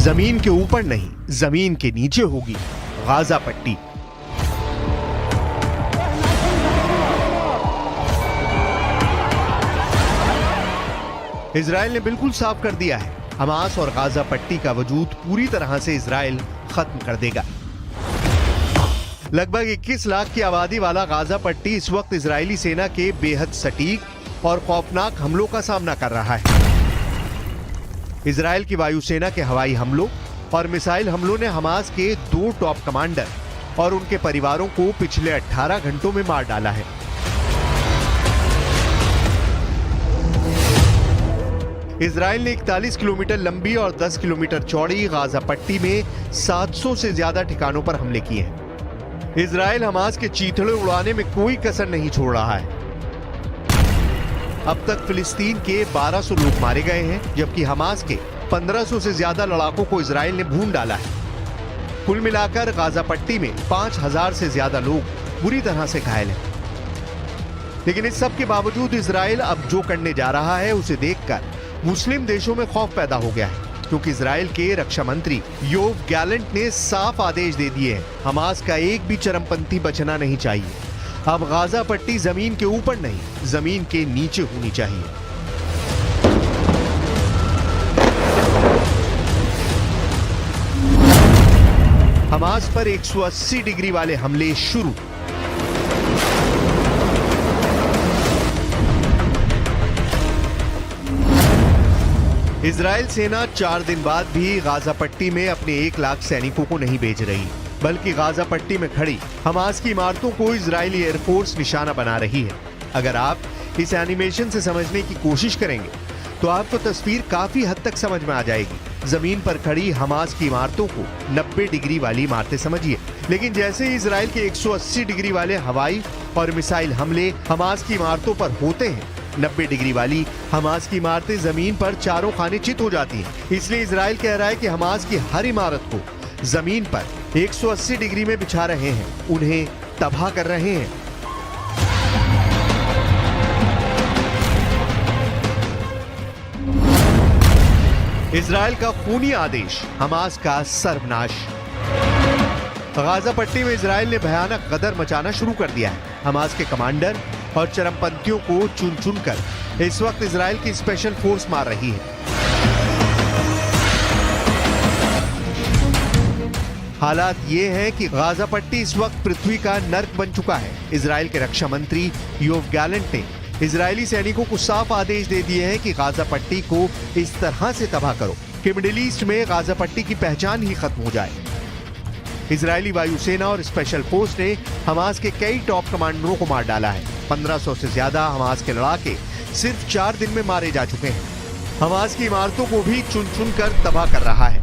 जमीन के ऊपर नहीं, जमीन के नीचे होगी गाजा पट्टी। इजराइल ने बिल्कुल साफ कर दिया है, हमास और गाजा पट्टी का वजूद पूरी तरह से इजराइल खत्म कर देगा। लगभग 21 लाख की आबादी वाला गाजा पट्टी इस वक्त इजरायली सेना के बेहद सटीक और खौफनाक हमलों का सामना कर रहा है। इजराइल की वायुसेना के हवाई हमलों और मिसाइल हमलों ने हमास के 2 टॉप कमांडर और उनके परिवारों को पिछले 18 घंटों में मार डाला है। इजराइल ने 41 किलोमीटर लंबी और 10 किलोमीटर चौड़ी गाजा पट्टी में 700 से ज्यादा ठिकानों पर हमले किए हैं। इजराइल हमास के चीथड़े उड़ाने में कोई कसर नहीं छोड़ रहा है। अब तक फिलिस्तीन के 1200 लोग मारे गए हैं, जबकि हमास के 1500 से ज्यादा लड़ाकों को इजराइल ने भून डाला है। कुल मिलाकर गाजा पट्टी में 5000 से ज्यादा लोग बुरी तरह से घायल हैं। लेकिन इस सब के बावजूद इजराइल अब जो करने जा रहा है उसे देखकर मुस्लिम देशों में खौफ पैदा हो गया है, क्योंकि इजराइल के रक्षा मंत्री योव गैलेंट ने साफ आदेश दे दिए हैं, हमास का एक भी चरमपंथी बचना नहीं चाहिए। अब गाजा पट्टी जमीन के ऊपर नहीं, जमीन के नीचे होनी चाहिए। हमास पर 180 डिग्री वाले हमले शुरू। इजराइल सेना 4 दिन बाद भी गाजा पट्टी में अपने 1 लाख सैनिकों को नहीं भेज रही, बल्कि गाजा पट्टी में खड़ी हमास की इमारतों को इजरायली एयरफोर्स निशाना बना रही है। अगर आप इस एनिमेशन से समझने की कोशिश करेंगे तो आपको तस्वीर काफी हद तक समझ में आ जाएगी। जमीन पर खड़ी हमास की इमारतों को 90 डिग्री वाली इमारतें समझिए, लेकिन जैसे ही इजराइल के 180 डिग्री वाले हवाई और मिसाइल हमले हमास की इमारतों पर होते हैं, 90 डिग्री वाली हमास की इमारतें जमीन पर चारों खाने चित हो जाती हैं। इसलिए इजराइल कह रहा है कि हमास की हर इमारत को जमीन पर 180 डिग्री में बिछा रहे हैं, उन्हें तबाह कर रहे हैं। इजराइल का खूनी आदेश, हमास का सर्वनाश। गाजा पट्टी में इजराइल ने भयानक गदर मचाना शुरू कर दिया है। हमास के कमांडर और चरमपंथियों को चुन चुनकर इस वक्त इजराइल की स्पेशल फोर्स मार रही है। हालात ये हैं कि गाजा पट्टी इस वक्त पृथ्वी का नर्क बन चुका है। इजराइल के रक्षा मंत्री योव गैलेंट ने इजरायली सैनिकों को साफ आदेश दे दिए हैं कि गाजा पट्टी को इस तरह से तबाह करो कि मिडिल ईस्ट में गाजा पट्टी की पहचान ही खत्म हो जाए। इजरायली वायुसेना और स्पेशल फोर्स ने हमास के कई टॉप कमांडरों को मार डाला है। 1500 से ज्यादा हमास के लड़ाके सिर्फ 4 दिन में मारे जा चुके हैं। हमास की इमारतों को भी चुन चुन कर तबाह कर रहा है।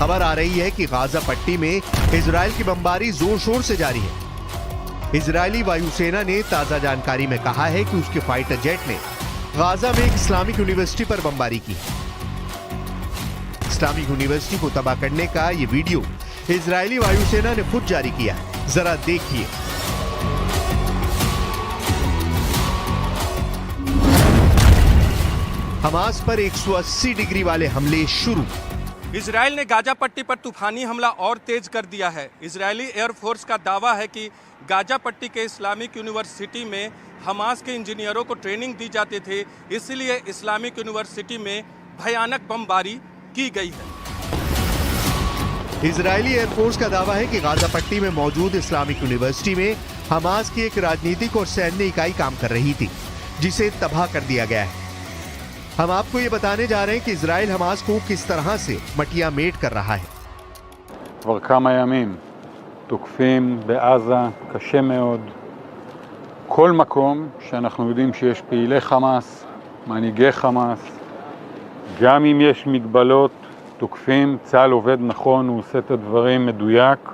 खबर आ रही है कि गाजा पट्टी में इजराइल की बमबारी जोर शोर से जारी है। इजरायली वायुसेना ने ताजा जानकारी में कहा है कि उसके फाइटर जेट ने गाजा में एक इस्लामिक यूनिवर्सिटी पर बमबारी की। इस्लामिक यूनिवर्सिटी को तबाह करने का ये वीडियो इजरायली वायुसेना ने खुद जारी किया है, जरा देखिए। हमास पर 180 डिग्री वाले हमले शुरू। इजराइल ने गाजा पट्टी पर तूफानी हमला और तेज कर दिया है। इजरायली एयरफोर्स का दावा है कि गाजा पट्टी के इस्लामिक यूनिवर्सिटी में हमास के इंजीनियरों को ट्रेनिंग दी जाती थी, इसलिए इस्लामिक यूनिवर्सिटी में भयानक बमबारी की गई है। इजरायली एयरफोर्स का दावा है कि गाजा पट्टी में मौजूद इस्लामिक यूनिवर्सिटी में हमास की एक राजनीतिक और सैन्य इकाई काम कर रही थी, जिसे तबाह कर दिया गया है। हम आपको ये बताने जा रहे हैं कि इजराइल हमास को किस तरह से मटिया मेट कर रहा है। כבר כמה ימים תוקפים בעזה קשה מאוד כל מקום שאנחנו יודעים שיש פעילי חמאס, מנהיגי חמאס, גם אם יש מגבלות תוקפים, צה"ל עובד נכון, הוא עושה את הדברים מדויק,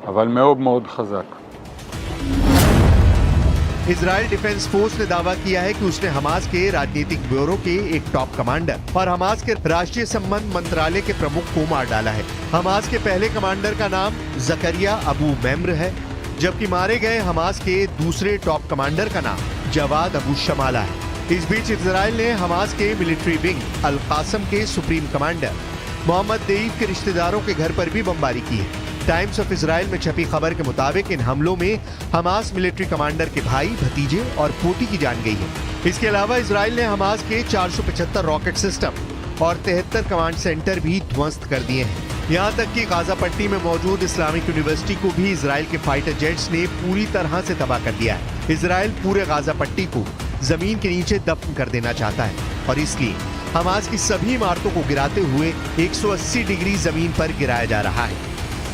אבל מאוד מאוד חזק. इजराइल डिफेंस फोर्स ने दावा किया है कि उसने हमास के राजनीतिक ब्यूरो के एक टॉप कमांडर और हमास के राष्ट्रीय संबंध मंत्रालय के प्रमुख को मार डाला है। हमास के पहले कमांडर का नाम जकरिया अबू मेम्र है, जबकि मारे गए हमास के दूसरे टॉप कमांडर का नाम जवाद अबू शमाला है। इस बीच इजराइल ने हमास के मिलिट्री विंग अल कासम के सुप्रीम कमांडर मोहम्मद देईफ के रिश्तेदारों के घर पर भी बमबारी की है। टाइम्स ऑफ इजराइल में छपी खबर के मुताबिक इन हमलों में हमास मिलिट्री कमांडर के भाई, भतीजे और पोती की जान गई है। इसके अलावा इजराइल ने हमास के 475 रॉकेट सिस्टम और 73 कमांड सेंटर भी ध्वस्त कर दिए हैं। यहाँ तक कि गाजा पट्टी में मौजूद इस्लामिक यूनिवर्सिटी को भी इजराइल के फाइटर जेट्स ने पूरी तरह से तबाह कर दिया है। इजराइल पूरे गाजा पट्टी को जमीन के नीचे दफन कर देना चाहता है और इसलिए हमास की सभी इमारतों को गिराते हुए 180 डिग्री जमीन पर गिराया जा रहा है।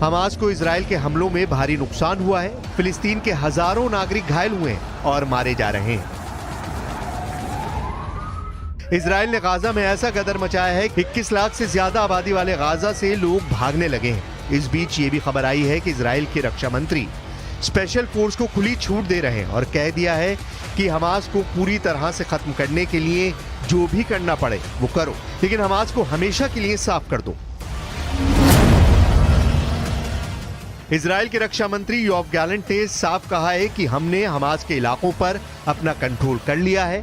हमास को इजराइल के हमलों में भारी नुकसान हुआ है। फिलिस्तीन के हजारों नागरिक घायल हुए हैं और मारे जा रहे हैं। इजराइल ने गाजा में ऐसा गदर मचाया है कि 21 लाख से ज्यादा आबादी वाले गाजा से लोग भागने लगे हैं। इस बीच ये भी खबर आई है कि इजराइल के रक्षा मंत्री स्पेशल फोर्स को खुली छूट दे रहे हैं और कह दिया है कि हमास को पूरी तरह से खत्म करने के लिए जो भी करना पड़े वो करो, लेकिन हमास को हमेशा के लिए साफ कर दो। इजराइल के रक्षा मंत्री योआव गैलेंट ने साफ कहा है कि हमने हमास के इलाकों पर अपना कंट्रोल कर लिया है,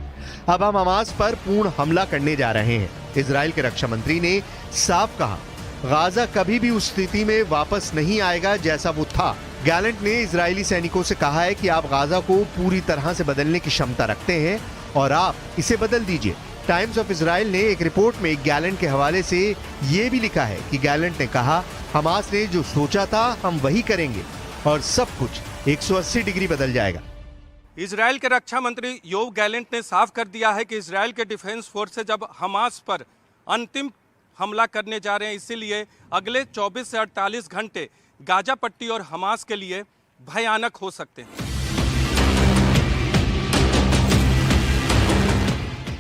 अब हम हमास पर पूर्ण हमला करने जा रहे हैं। इजराइल के रक्षा मंत्री ने साफ कहा, गाजा कभी भी उस स्थिति में वापस नहीं आएगा जैसा वो था। गैलेंट ने इजरायली सैनिकों से कहा है कि आप गाजा को पूरी तरह से बदलने की क्षमता रखते हैं और आप इसे बदल दीजिए। टाइम्स ऑफ इजराइल ने एक रिपोर्ट में गैलेंट के हवाले से ये भी लिखा है कि गैलेंट ने कहा, हमास ने जो सोचा था हम वही करेंगे और सब कुछ 180 डिग्री बदल जाएगा। इजराइल के रक्षा मंत्री योआव गैलेंट ने साफ कर दिया है कि इजराइल के डिफेंस फोर्सेज अब हमास पर अंतिम हमला करने जा रहे हैं, इसीलिए अगले 24 से 48 घंटे गाजा पट्टी और हमास के लिए भयानक हो सकते हैं।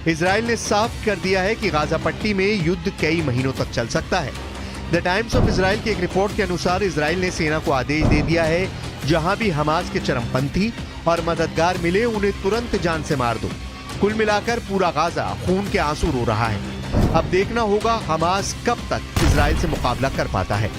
इजराइल ने साफ कर दिया है कि गाजा पट्टी में युद्ध कई महीनों तक चल सकता है। द टाइम्स ऑफ इजराइल की एक रिपोर्ट के अनुसार इजराइल ने सेना को आदेश दे दिया है, जहां भी हमास के चरमपंथी और मददगार मिले उन्हें तुरंत जान से मार दो। कुल मिलाकर पूरा गाजा खून के आंसू रो रहा है। अब देखना होगा हमास कब तक इजराइल से मुकाबला कर पाता है।